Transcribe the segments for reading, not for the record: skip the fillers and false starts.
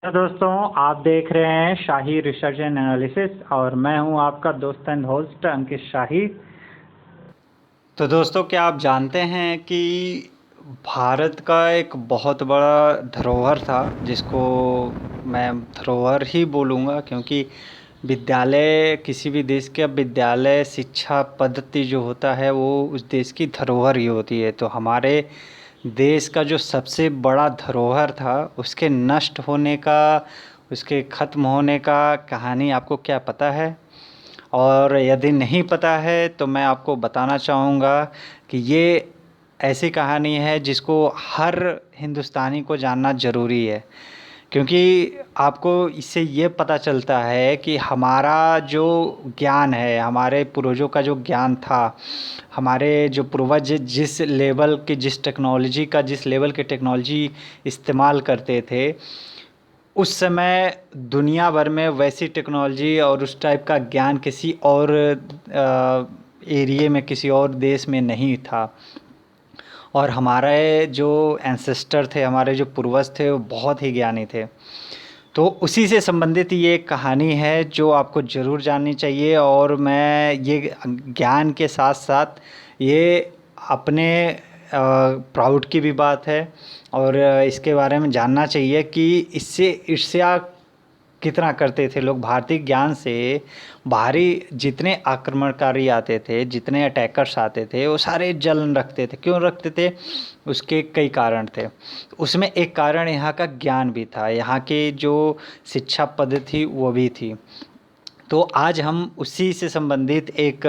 तो दोस्तों, आप देख रहे हैं शाही रिसर्च एंड एनालिसिस और मैं हूं आपका दोस्त एंड होस्ट अंकित शाही। तो दोस्तों, क्या आप जानते हैं कि भारत का एक बहुत बड़ा धरोहर था, जिसको मैं धरोहर ही बोलूँगा, क्योंकि विद्यालय, किसी भी देश का विद्यालय शिक्षा पद्धति जो होता है वो उस देश की धरोहर ही होती है। तो हमारे देश का जो सबसे बड़ा धरोहर था, उसके नष्ट होने का, उसके ख़त्म होने का कहानी आपको क्या पता है? और यदि नहीं पता है तो मैं आपको बताना चाहूँगा कि ये ऐसी कहानी है जिसको हर हिंदुस्तानी को जानना ज़रूरी है, क्योंकि आपको इससे ये पता चलता है कि हमारा जो ज्ञान है, हमारे पूर्वजों का जो ज्ञान था, हमारे जो पूर्वज जिस लेवल की, जिस लेवल की टेक्नोलॉजी इस्तेमाल करते थे, उस समय दुनिया भर में वैसी टेक्नोलॉजी और उस टाइप का ज्ञान किसी और एरिए में, किसी और देश में नहीं था। और हमारे जो एंसेस्टर थे, हमारे जो पूर्वज थे, वो बहुत ही ज्ञानी थे। तो उसी से संबंधित ये एक कहानी है जो आपको ज़रूर जाननी चाहिए। और मैं ये ज्ञान के साथ साथ ये अपने प्राउड की भी बात है, और इसके बारे में जानना चाहिए कि इससे ईर्ष्या कितना करते थे लोग भारतीय ज्ञान से। बाहरी जितने आक्रमणकारी आते थे, जितने अटैकर्स आते थे, वो सारे जलन रखते थे। क्यों रखते थे? उसके कई कारण थे। उसमें एक कारण यहाँ का ज्ञान भी था, यहाँ की जो शिक्षा पद्धति थी वो भी थी। तो आज हम उसी से संबंधित एक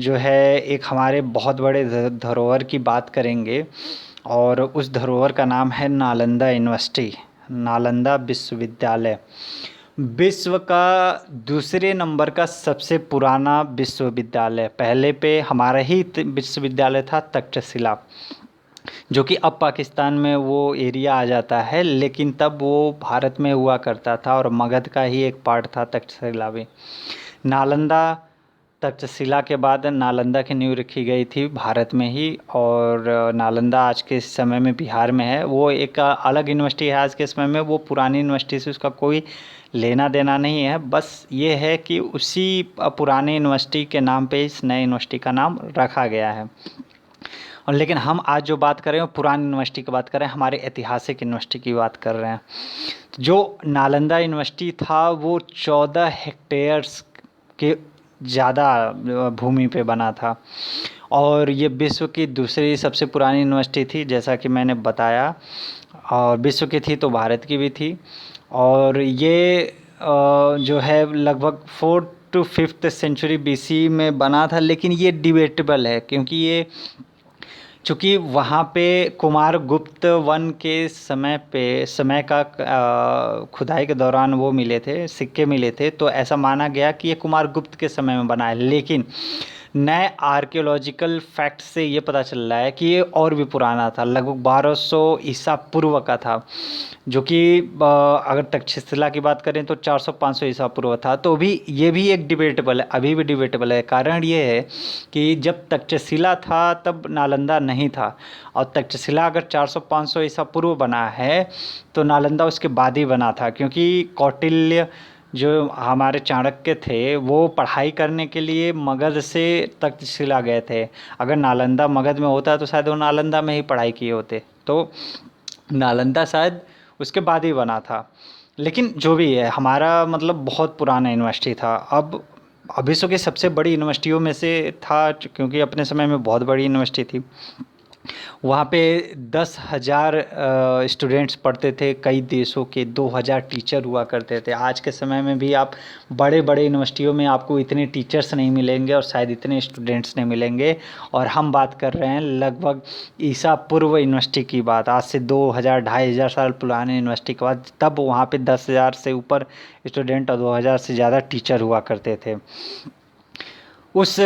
जो है एक हमारे बहुत बड़े धरोहर की बात करेंगे, और उस धरोहर का नाम है नालंदा यूनिवर्सिटी, नालंदा विश्वविद्यालय। विश्व का दूसरे नंबर का सबसे पुराना विश्वविद्यालय। पहले पे हमारा ही विश्वविद्यालय था तक्षशिला, जो कि अब पाकिस्तान में वो एरिया आ जाता है, लेकिन तब वो भारत में हुआ करता था और मगध का ही एक पार्ट था तक्षशिला भी। नालंदा, तक्षशिला के बाद नालंदा की नींव रखी गई थी भारत में ही, और नालंदा आज के समय में बिहार में है। वो एक अलग यूनिवर्सिटी है आज के समय में, वो पुरानी यूनिवर्सिटी से उसका कोई लेना देना नहीं है। बस ये है कि उसी पुरानी यूनिवर्सिटी के नाम पे इस नए यूनिवर्सिटी का नाम रखा गया है। और लेकिन हम आज जो बात कर रहे हैं वो पुरानी यूनिवर्सिटी की बात कर रहे हैं, हमारे ऐतिहासिक यूनिवर्सिटी की बात कर रहे हैं। जो नालंदा यूनिवर्सिटी था वो 14 हेक्टेयर्स के ज़्यादा भूमि पे बना था, और ये विश्व की दूसरी सबसे पुरानी यूनिवर्सिटी थी, जैसा कि मैंने बताया। और विश्व की थी तो भारत की भी थी। और ये जो है लगभग 4th to 5th century BC में बना था, लेकिन ये डिबेटेबल है, क्योंकि ये चूँकि वहाँ पे कुमारगुप्त वन के समय का खुदाई के दौरान वो मिले थे, सिक्के मिले थे, तो ऐसा माना गया कि ये कुमारगुप्त के समय में बना है। लेकिन नए आर्कियोलॉजिकल फैक्ट से ये पता चल रहा है कि ये और भी पुराना था, लगभग 1200 ईसा पूर्व का था। जो कि अगर तक्षशिला की बात करें तो 400-500 ईसा पूर्व था। तो भी ये भी एक डिबेटेबल है, अभी भी डिबेटेबल है। कारण ये है कि जब तक्षशिला था तब नालंदा नहीं था, और तक्षशिला अगर 400-500 ईसा पूर्व बना है तो नालंदा उसके बाद ही बना था, क्योंकि कौटिल्य जो हमारे चाणक्य थे वो पढ़ाई करने के लिए मगध से तक्षशिला गए थे। अगर नालंदा मगध में होता तो शायद वो नालंदा में ही पढ़ाई किए होते। तो नालंदा शायद उसके बाद ही बना था। लेकिन जो भी है, हमारा मतलब बहुत पुराना यूनिवर्सिटी था। अब विश्व की सबसे बड़ी यूनिवर्सिटियों में से था, क्योंकि अपने समय में बहुत बड़ी यूनिवर्सिटी थी। वहाँ पे 10,000 स्टूडेंट्स पढ़ते थे, कई देशों के 2,000 टीचर हुआ करते थे। आज के समय में भी आप बड़े बड़े यूनिवर्सिटियों में आपको इतने टीचर्स नहीं मिलेंगे और शायद इतने स्टूडेंट्स नहीं मिलेंगे। और हम बात कर रहे हैं लगभग ईसा पूर्व यूनिवर्सिटी की बात, आज से 2,000 2,500 साल पुराने यूनिवर्सिटी के बाद। तब वहाँ पे 10,000 से ऊपर स्टूडेंट और 2,000 से ज़्यादा टीचर हुआ करते थे। उस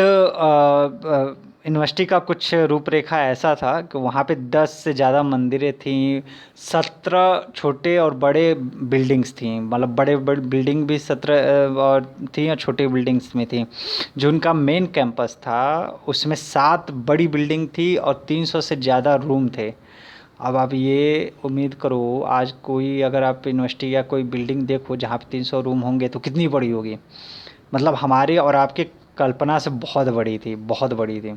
यूनिवर्सिटी का कुछ रूपरेखा ऐसा था कि वहाँ पे 10 से ज़्यादा मंदिरें थीं, 17 छोटे और बड़े बिल्डिंग्स थीं, मतलब बड़े बड़े बिल्डिंग भी 17 और थीं, और छोटी बिल्डिंग्स में थीं। जो उनका मेन कैंपस था उसमें 7 बड़ी बिल्डिंग थी और 300 से ज़्यादा रूम थे। अब आप ये उम्मीद करो, आज कोई अगर आप यूनिवर्सिटी या कोई बिल्डिंग देखो जहाँ पे 300 रूम होंगे तो कितनी बड़ी होगी। मतलब हमारी और आपकी कल्पना से बहुत बड़ी थी, बहुत बड़ी थी।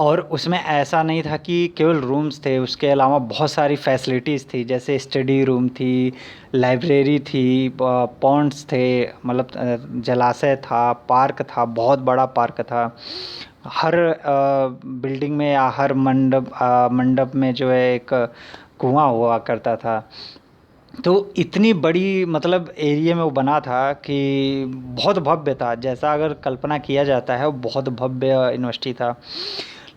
और उसमें ऐसा नहीं था कि केवल रूम्स थे, उसके अलावा बहुत सारी फैसिलिटीज़ थी, जैसे स्टडी रूम थी, लाइब्रेरी थी, पॉन्ड्स थे, मतलब जलाशय था, पार्क था, बहुत बड़ा पार्क था। हर बिल्डिंग में या हर मंडप में जो है एक कुआं हुआ करता था। तो इतनी बड़ी मतलब एरिया में वो बना था कि बहुत भव्य था, जैसा अगर कल्पना किया जाता है वो बहुत भव्य यूनिवर्सिटी था।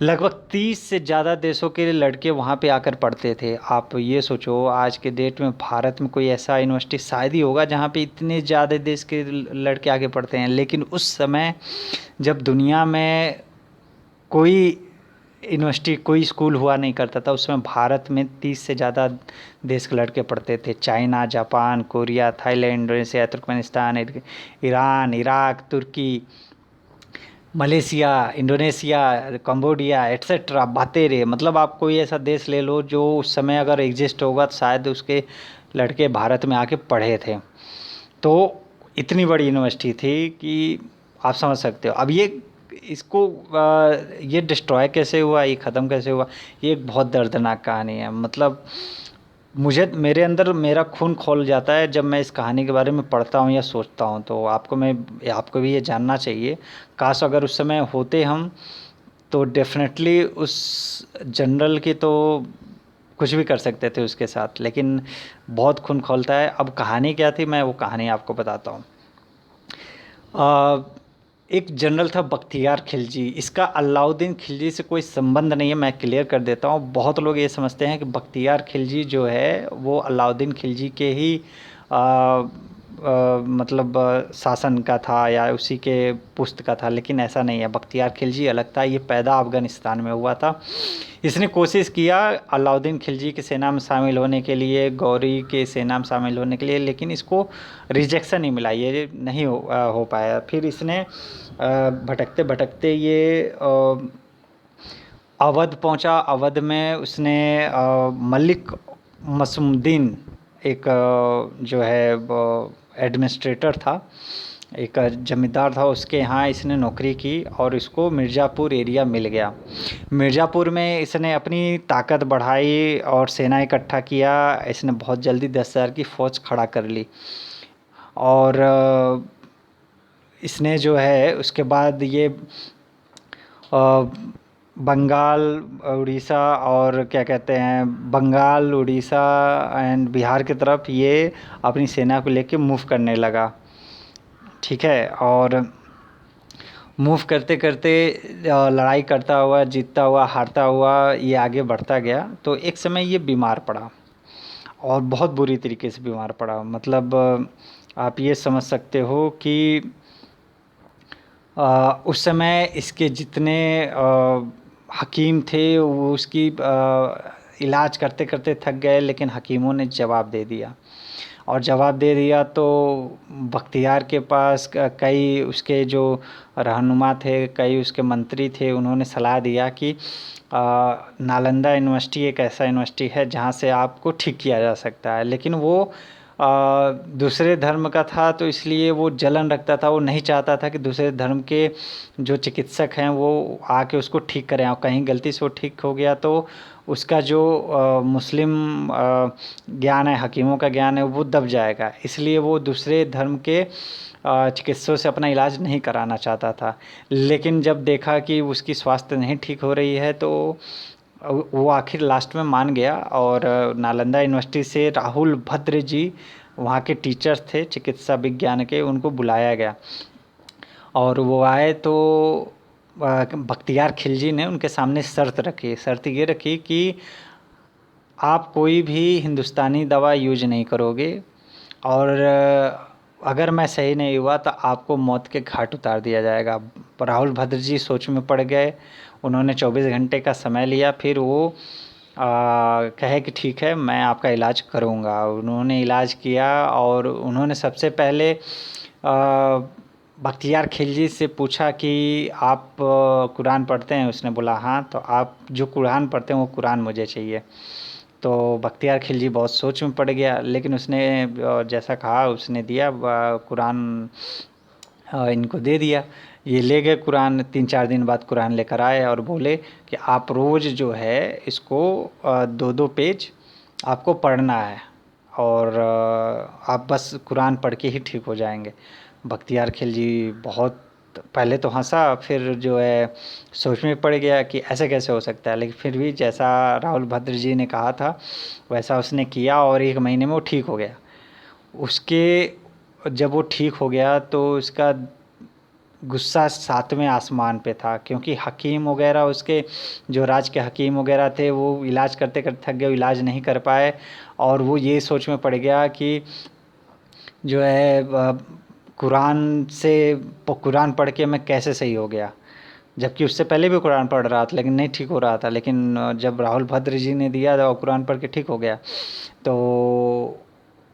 लगभग 30 से ज़्यादा देशों के लड़के वहाँ पे आकर पढ़ते थे। आप ये सोचो, आज के डेट में भारत में कोई ऐसा यूनिवर्सिटी शायद ही होगा जहाँ पे इतने ज़्यादा देश के लड़के आके पढ़ते हैं। लेकिन उस समय जब दुनिया में कोई यूनिवर्सिटी, कोई स्कूल हुआ नहीं करता था, उसमें भारत में 30 से ज़्यादा देश के लड़के पढ़ते थे। China, Japan, Korea, Thailand, Indonesia, Turkmenistan, Iran, Iraq, Turkey, Malaysia, Indonesia, Cambodia, etcetera, बातें रहे। मतलब आप कोई ऐसा देश ले लो जो उस समय अगर एग्जिस्ट होगा तो शायद उसके लड़के भारत में आके पढ़े थे। तो इतनी बड़ी यूनिवर्सिटी थी कि आप समझ सकते हो। अब ये इसको ये डिस्ट्रॉय कैसे हुआ, ये ख़त्म कैसे हुआ, ये एक बहुत दर्दनाक कहानी है। मतलब मुझे, मेरे अंदर मेरा खून खौल जाता है जब मैं इस कहानी के बारे में पढ़ता हूँ या सोचता हूँ। तो आपको भी ये जानना चाहिए, काश अगर उस समय होते हम, तो डेफिनेटली उस जनरल की तो कुछ भी कर सकते थे उसके साथ। लेकिन बहुत खून खौलता है। अब कहानी क्या थी, मैं वो कहानी आपको बताता हूँ। अ, एक जनरल था बख्तियार खिलजी। इसका अलाउद्दीन खिलजी से कोई संबंध नहीं है, मैं क्लियर कर देता हूँ। बहुत लोग ये समझते हैं कि बख्तियार खिलजी जो है वो अलाउद्दीन खिलजी के ही मतलब शासन का था या उसी के पुश्त का था, लेकिन ऐसा नहीं है। बख्तियार खिलजी अलग था, ये पैदा अफ़गानिस्तान में हुआ था। इसने कोशिश किया अलाउद्दीन खिलजी की सेना में शामिल होने के लिए, गौरी के सेना में शामिल होने के लिए, लेकिन इसको रिजेक्शन ही मिला, ये नहीं हो पाया। फिर इसने भटकते भटकते ये अवध पहुंचा। अवध में उसने मलिक मसमुद्दीन, एक जो है एडमिनिस्ट्रेटर था, एक जमींदार था, उसके यहाँ इसने नौकरी की और इसको मिर्ज़ापुर एरिया मिल गया। मिर्ज़ापुर में इसने अपनी ताकत बढ़ाई और सेना इकट्ठा किया। इसने बहुत जल्दी 10,000 की फ़ौज खड़ा कर ली। और इसने जो है उसके बाद ये बंगाल, उड़ीसा और क्या कहते हैं, बंगाल, उड़ीसा एंड बिहार की तरफ ये अपनी सेना को लेके मूव करने लगा। ठीक है। और मूव करते करते लड़ाई करता हुआ, जीतता हुआ, हारता हुआ ये आगे बढ़ता गया। तो एक समय ये बीमार पड़ा और बहुत बुरी तरीके से बीमार पड़ा। मतलब आप ये समझ सकते हो कि उस समय इसके जितने हकीम थे वो उसकी इलाज करते करते थक गए, लेकिन हकीमों ने जवाब दे दिया। और जवाब दे दिया तो बख्तियार के पास कई उसके जो रहनुमा थे, कई उसके मंत्री थे, उन्होंने सलाह दिया कि नालंदा यूनिवर्सिटी एक ऐसा यूनिवर्सिटी है जहाँ से आपको ठीक किया जा सकता है। लेकिन वो दूसरे धर्म का था, तो इसलिए वो जलन रखता था। वो नहीं चाहता था कि दूसरे धर्म के जो चिकित्सक हैं वो आके उसको ठीक करें, और कहीं गलती से वो ठीक हो गया तो उसका जो मुस्लिम ज्ञान है, हकीमों का ज्ञान है, वो दब जाएगा। इसलिए वो दूसरे धर्म के चिकित्सकों से अपना इलाज नहीं कराना चाहता था। लेकिन जब देखा कि उसकी स्वास्थ्य नहीं ठीक हो रही है तो वो आखिर लास्ट में मान गया। और नालंदा यूनिवर्सिटी से राहुल भद्र जी, वहाँ के टीचर्स थे चिकित्सा विज्ञान के, उनको बुलाया गया और वो आए। तो बख्तियार खिलजी ने उनके सामने शर्त रखी। शर्त ये रखी कि आप कोई भी हिंदुस्तानी दवा यूज नहीं करोगे, और अगर मैं सही नहीं हुआ तो आपको मौत के घाट उतार दिया जाएगा। राहुल भद्र जी सोच में पड़ गए। उन्होंने 24 घंटे का समय लिया। फिर वो कहे कि ठीक है, मैं आपका इलाज करूँगा। उन्होंने इलाज किया और उन्होंने सबसे पहले बख्तियार खिलजी से पूछा कि आप कुरान पढ़ते हैं? उसने बोला हाँ। तो आप जो कुरान पढ़ते हैं वो कुरान मुझे चाहिए। तो बख्तियार खिलजी बहुत सोच में पड़ गया, लेकिन उसने जैसा कहा उसने दिया, कुरान इनको दे दिया। ये ले गए कुरान, 3-4 दिन बाद कुरान लेकर आए और बोले कि आप रोज़ जो है इसको 2-2 पेज आपको पढ़ना है, और आप बस कुरान पढ़ के ही ठीक हो जाएंगे। बख्तियार खिलजी बहुत पहले तो हंसा, फिर जो है सोच में पड़ गया कि ऐसे कैसे हो सकता है, लेकिन फिर भी जैसा राहुल भद्र जी ने कहा था वैसा उसने किया और 1 महीने में वो ठीक हो गया। उसके जब वो ठीक हो गया तो उसका गुस्सा 7वें आसमान पे था, क्योंकि हकीम वगैरह उसके जो राज के हकीम वगैरह थे वो इलाज करते करते थक गए, इलाज नहीं कर पाए, और वो ये सोच में पड़ गया कि जो है कुरान से कुरान पढ़ के मैं कैसे सही हो गया, जबकि उससे पहले भी कुरान पढ़ रहा था लेकिन नहीं ठीक हो रहा था। लेकिन जब राहुल भद्र जी ने दिया तो कुरान पढ़ के ठीक हो गया। तो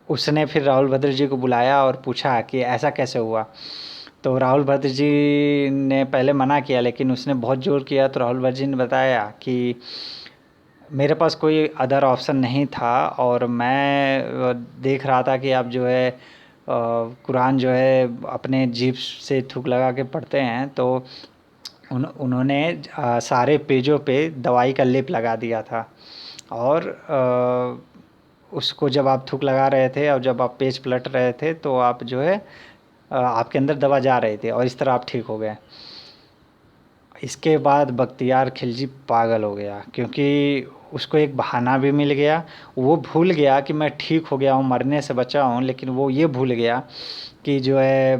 उसने फिर राहुल भद्र जी को बुलाया और पूछा कि ऐसा कैसे हुआ। तो राहुल भद्र जी ने पहले मना किया, लेकिन उसने बहुत ज़ोर किया तो राहुल भद्र जी ने बताया कि मेरे पास कोई अदर ऑप्शन नहीं था, और मैं देख रहा था कि आप जो है कुरान जो है अपने जीभ से थूक लगा के पढ़ते हैं, तो उन्होंने सारे पेजों पे दवाई का लेप लगा दिया था, और उसको जब आप थूक लगा रहे थे और जब आप पेज पलट रहे थे तो आप जो है आपके अंदर दवा जा रही थी, और इस तरह आप ठीक हो गए। इसके बाद बख्तियार खिलजी पागल हो गया, क्योंकि उसको एक बहाना भी मिल गया। वो भूल गया कि मैं ठीक हो गया हूँ, मरने से बचा हूँ, लेकिन वो ये भूल गया कि जो है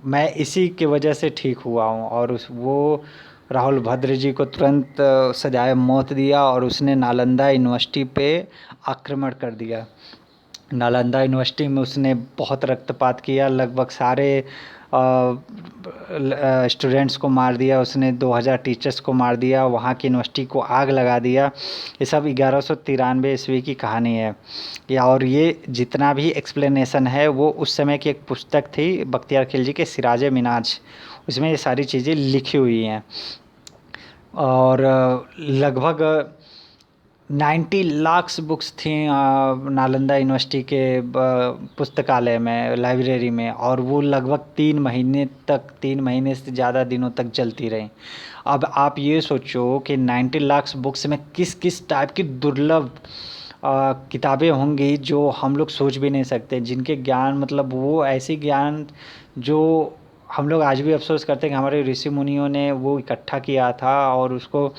मैं इसी की वजह से ठीक हुआ हूँ, और वो राहुल भद्र जी को तुरंत सजाए मौत दिया, और उसने नालंदा यूनिवर्सिटी पे आक्रमण कर दिया। नालंदा यूनिवर्सिटी में उसने बहुत रक्तपात किया, लगभग सारे स्टूडेंट्स को मार दिया उसने, 2000 टीचर्स को मार दिया, वहाँ की यूनिवर्सिटी को आग लगा दिया। ये सब 1193 ईस्वी की कहानी है। या और ये जितना भी एक्सप्लेनेशन है वो उस समय की एक पुस्तक थी बख्तियार खिलजी के सिराज मिनाज, उसमें ये सारी चीज़ें लिखी हुई हैं। और लगभग 90 लाख बुक्स थी नालंदा यूनिवर्सिटी के पुस्तकालय में, लाइब्रेरी में, और वो लगभग 3 महीने से ज़्यादा दिनों तक चलती रहीं। अब आप ये सोचो कि 90 लाख बुक्स में किस किस टाइप की दुर्लभ किताबें होंगी जो हम लोग सोच भी नहीं सकते, जिनके ज्ञान मतलब वो ऐसी ज्ञान जो हम लोग आज भी अफसोस करते हैं कि हमारे ऋषि मुनियों ने वो इकट्ठा किया था, और उसको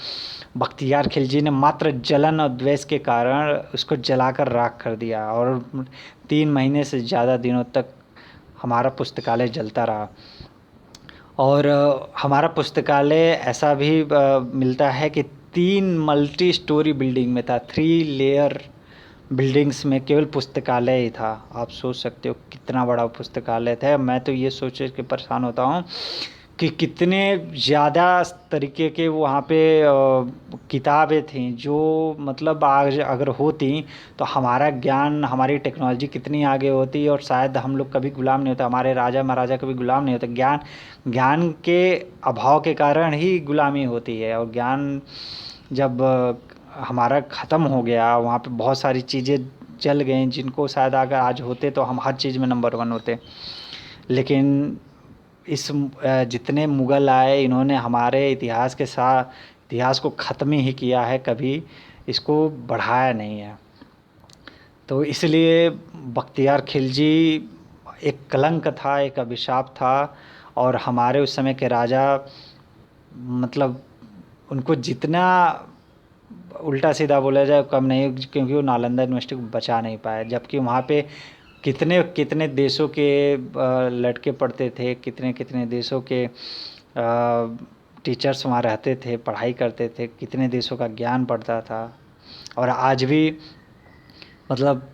बख्तियार खिलजी ने मात्र जलन और द्वेष के कारण उसको जलाकर राख कर दिया, और 3 महीने से ज़्यादा दिनों तक हमारा पुस्तकालय जलता रहा। और हमारा पुस्तकालय ऐसा भी मिलता है कि 3 मल्टी स्टोरी बिल्डिंग में था, 3 लेयर बिल्डिंग्स में केवल पुस्तकालय ही था। आप सोच सकते हो कितना बड़ा पुस्तकालय था। मैं तो ये सोच के परेशान होता हूँ कि कितने ज़्यादा तरीके के वहाँ पे किताबें थीं जो मतलब आज अगर होती तो हमारा ज्ञान, हमारी टेक्नोलॉजी कितनी आगे होती, और शायद हम लोग कभी गुलाम नहीं होते, हमारे राजा महाराजा कभी गुलाम नहीं होते। ज्ञान के अभाव के कारण ही गुलामी होती है, और ज्ञान जब हमारा ख़त्म हो गया, वहाँ पे बहुत सारी चीज़ें जल गई जिनको शायद अगर आज होते तो हम हर चीज़ में नंबर 1 होते। लेकिन जितने मुग़ल आए इन्होंने हमारे इतिहास को ख़त्म ही किया है, कभी इसको बढ़ाया नहीं है। तो इसलिए बख्तियार खिलजी एक कलंक था, एक अभिशाप था, और हमारे उस समय के राजा मतलब उनको जितना उल्टा सीधा बोला जाए कम नहीं, क्योंकि वो नालंदा यूनिवर्सिटी को बचा नहीं पाए, जबकि वहाँ पे कितने कितने देशों के लड़के पढ़ते थे, कितने कितने देशों के टीचर्स वहाँ रहते थे, पढ़ाई करते थे, कितने देशों का ज्ञान पढ़ता था। और आज भी मतलब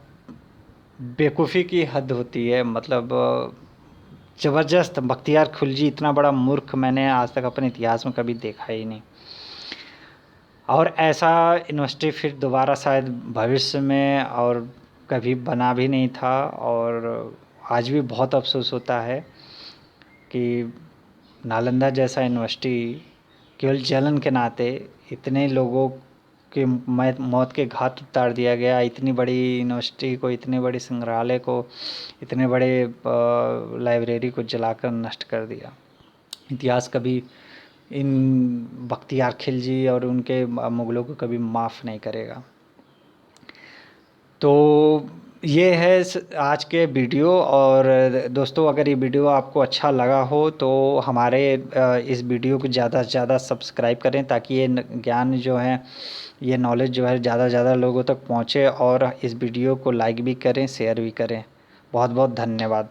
बेवकूफ़ी की हद होती है, मतलब ज़बरदस्त। बख्तियार खिलजी इतना बड़ा मूर्ख मैंने आज तक अपने इतिहास में कभी देखा ही नहीं, और ऐसा यूनिवर्सिटी फिर दोबारा शायद भविष्य में और कभी बना भी नहीं था, और आज भी बहुत अफसोस होता है। कि नालंदा जैसा यूनिवर्सिटी केवल जलन के नाते इतने लोगों की मौत के घाट उतार दिया गया। इतनी बड़ी यूनिवर्सिटी को, इतने बड़े संग्रहालय को, इतने बड़े लाइब्रेरी को जलाकर नष्ट कर दिया। इतिहास कभी इन बख्तियार खिलजी और उनके मुग़लों को कभी माफ़ नहीं करेगा। तो ये है आज के वीडियो। और दोस्तों, अगर ये वीडियो आपको अच्छा लगा हो तो हमारे इस वीडियो को ज़्यादा से ज़्यादा सब्सक्राइब करें, ताकि ये ज्ञान जो है, ये नॉलेज जो है ज़्यादा से ज़्यादा लोगों तक पहुँचे। और इस वीडियो को लाइक भी करें, शेयर भी करें। बहुत बहुत धन्यवाद।